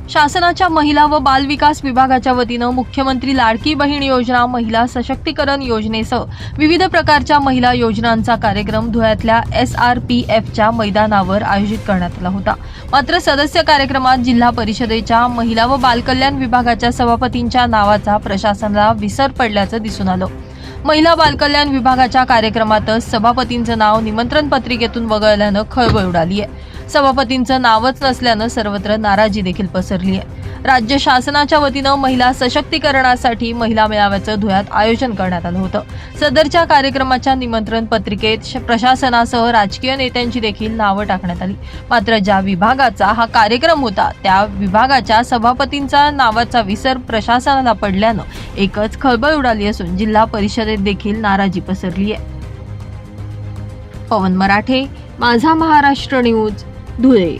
शासनाच्या महिला व बाल विकास विभागाच्या वतीनं मुख्यमंत्री लाडकी बहीण योजना, महिला सशक्तीकरण योजनेसह विविध प्रकारच्या महिला योजनांचा कार्यक्रम धुळ्यातल्या SRPFच्या मैदानावर आयोजित करण्यात आला होता। मात्र सदस्य कार्यक्रमात जिल्हा परिषदेच्या महिला व बाल कल्याण विभागाच्या सभापतींच्या नावाचा प्रशासनाला विसर पडल्याचं दिसून आलं। महिला बाल कल्याण विभागाच्या कार्यक्रमातच सभापतींचं नाव निमंत्रण पत्रिकेतून वगळल्यानं खळबळ उडाली आहे। सभापतींचं नावच नसल्यानं सर्वत्र नाराजी देखील पसरली आहे। राज्य शासनाच्या वतीनं महिला सशक्तीकरणासाठी महिला मेळाव्याचं धुळ्यात आयोजन करण्यात आलं होतं। सदरच्या कार्यक्रमाच्या निमंत्रण पत्रिकेत प्रशासनासह राजकीय नेत्यांची देखील नावं टाकण्यात आली। मात्र ज्या विभागाचा हा कार्यक्रम होता त्या विभागाच्या सभापतींचा नावाचा विसर प्रशासनाला पडल्यानं एकच खळबळ उडाली असून जिल्हा परिषदेत देखील नाराजी पसरली आहे। पवन मराठे, माझा महाराष्ट्र न्यूज, धुळे।